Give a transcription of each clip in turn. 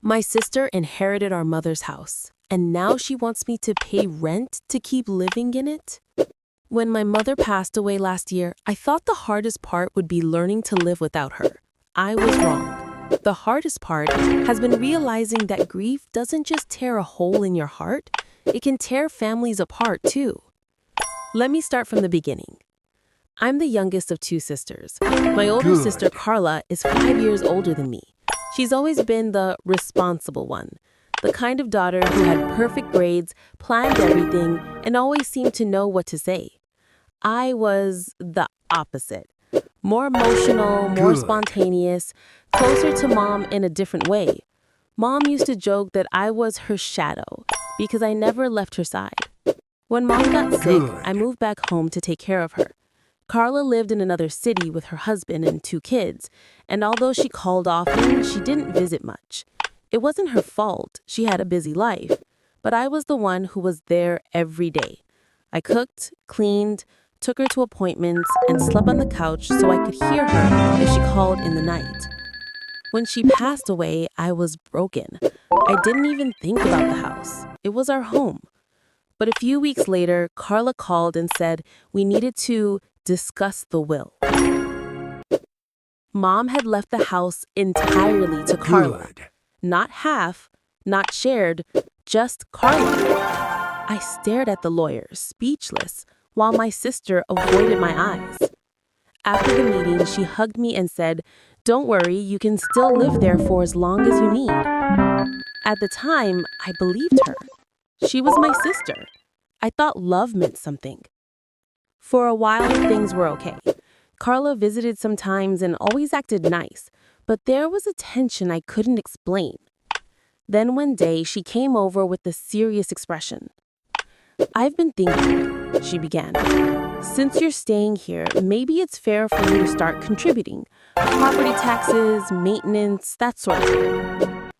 My sister inherited our mother's house, and now she wants me to pay rent to keep living in it? When my mother passed away last year, I thought the hardest part would be learning to live without her. I was wrong. The hardest part has been realizing that grief doesn't just tear a hole in your heart, it can tear families apart too. Let me start from the beginning. I'm the youngest of two sisters. My older sister, Carla, is 5 years older than me. She's always been the responsible one, the kind of daughter who had perfect grades, planned everything, and always seemed to know what to say. I was the opposite. More emotional, more spontaneous, closer to mom in a different way. Mom used to joke that I was her shadow because I never left her side. When mom got sick, I moved back home to take care of her. Carla lived in another city with her husband and 2 kids, and although she called often, she didn't visit much. It wasn't her fault, she had a busy life, but I was the one who was there every day. I cooked, cleaned, took her to appointments, and slept on the couch so I could hear her if she called in the night. When she passed away, I was broken. I didn't even think about the house. It was our home. But a few weeks later, Carla called and said we needed to discuss the will. Mom had left the house entirely to Carla. Not half, not shared, just Carla. I stared at the lawyer, speechless, while my sister avoided my eyes. After the meeting, she hugged me and said, "Don't worry, you can still live there for as long as you need." At the time, I believed her. She was my sister. I thought love meant something. For a while, things were okay. Carla visited sometimes and always acted nice, but there was a tension I couldn't explain. Then one day, she came over with a serious expression. "I've been thinking," she began. "Since you're staying here, maybe it's fair for you to start contributing. Property taxes, maintenance, that sort of thing."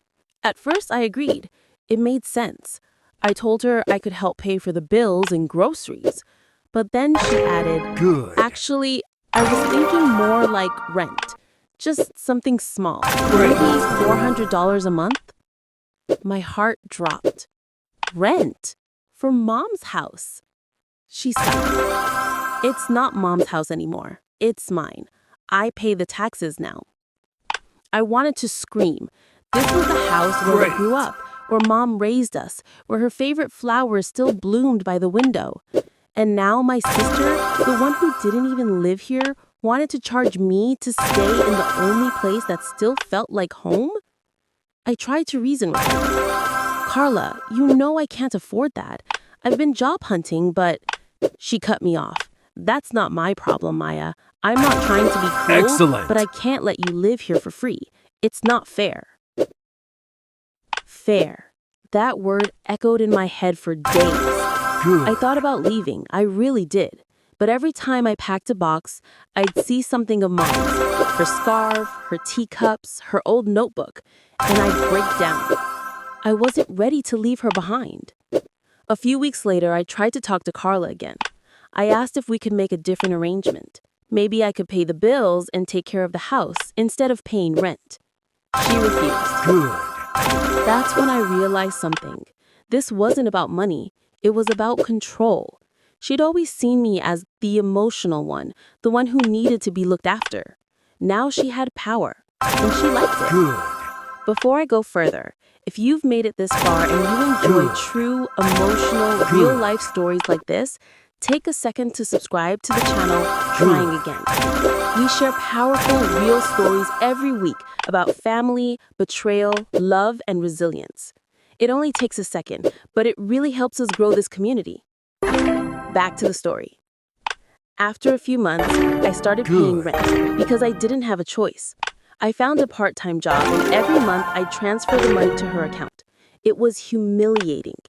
At first, I agreed. It made sense. I told her I could help pay for the bills and groceries. But then she added, "Actually, I was thinking more like rent. Just something small. Maybe $400 a month?" My heart dropped. Rent? For mom's house? She sighed. "It's not mom's house anymore. It's mine. I pay the taxes now." I wanted to scream. This was the house where we grew up, where mom raised us, where her favorite flowers still bloomed by the window. And now my sister, the one who didn't even live here, wanted to charge me to stay in the only place that still felt like home? I tried to reason with her. "Carla, you know I can't afford that. I've been job hunting, but..." She cut me off. "That's not my problem, Maya. I'm not trying to be cruel, but I can't let you live here for free. It's not fair." Fair. That word echoed in my head for days. I thought about leaving, I really did. But every time I packed a box, I'd see something of mom's. Her scarf, her teacups, her old notebook, and I'd break down. I wasn't ready to leave her behind. A few weeks later, I tried to talk to Carla again. I asked if we could make a different arrangement. Maybe I could pay the bills and take care of the house instead of paying rent. She refused. That's when I realized something. This wasn't about money. It was about control. She'd always seen me as the emotional one, the one who needed to be looked after. Now she had power, and she liked it. Before I go further, if you've made it this far and you enjoy true, emotional, real-life stories like this, take a second to subscribe to the channel Trying Again. We share powerful, real stories every week about family, betrayal, love, and resilience. It only takes a second, but it really helps us grow this community. Back to the story. After a few months, I started paying rent because I didn't have a choice. I found a part-time job, and every month I transferred the money to her account. It was humiliating.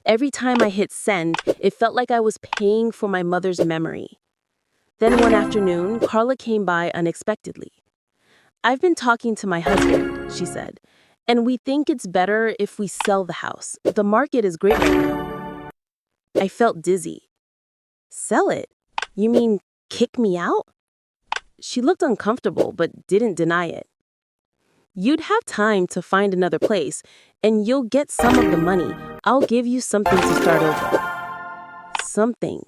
Every time I hit send, it felt like I was paying for my mother's memory. Then one afternoon, Carla came by unexpectedly. "I've been talking to my husband," she said, "and we think it's better if we sell the house. The market is great right now." I felt dizzy. "Sell it? You mean kick me out?" She looked uncomfortable, but didn't deny it. You'd have time to find another place, and you'll get some of the money. I'll give you something to start over. Something.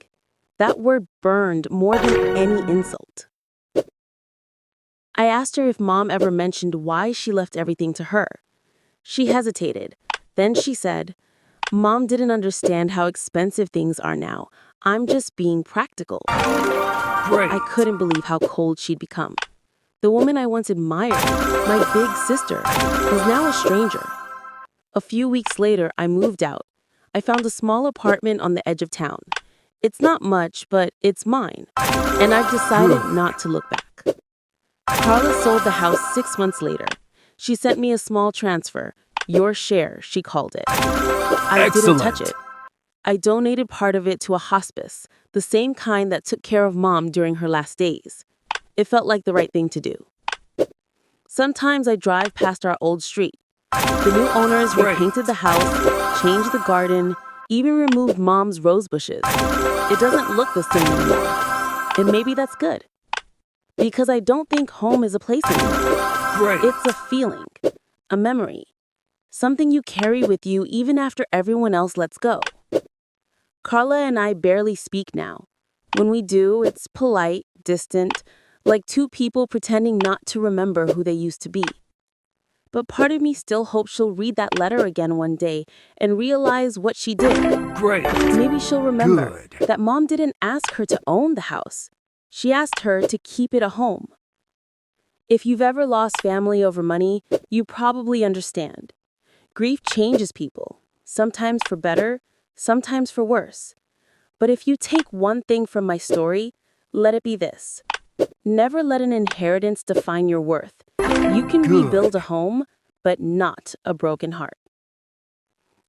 That word burned more than any insult. I asked her if Mom ever mentioned why she left everything to her. She hesitated. Then she said, Mom didn't understand how expensive things are now. I'm just being practical. Great. I couldn't believe how cold she'd become. The woman I once admired, my big sister, was now a stranger. A few weeks later, I moved out. I found a small apartment on the edge of town. It's not much, but it's mine. And I've decided not to look back. Carla sold the house 6 months later. She sent me a small transfer. Your share, she called it. I didn't touch it. I donated part of it to a hospice, the same kind that took care of Mom during her last days. It felt like the right thing to do. Sometimes I drive past our old street. The new owners repainted the house, changed the garden, even removed Mom's rose bushes. It doesn't look the same anymore. And maybe that's good. Because I don't think home is a place anymore. It's a feeling, a memory, something you carry with you even after everyone else lets go. Carla and I barely speak now. When we do, it's polite, distant, like two people pretending not to remember who they used to be. But part of me still hopes she'll read that letter again one day and realize what she did. Great. Maybe she'll remember that Mom didn't ask her to own the house. She asked her to keep it a home. If you've ever lost family over money, you probably understand. Grief changes people, sometimes for better, sometimes for worse. But if you take one thing from my story, let it be this. Never let an inheritance define your worth. You can rebuild a home, but not a broken heart.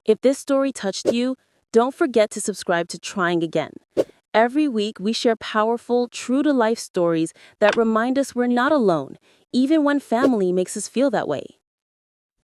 If this story touched you, don't forget to subscribe to Trying Again. Every week, we share powerful, true-to-life stories that remind us we're not alone, even when family makes us feel that way.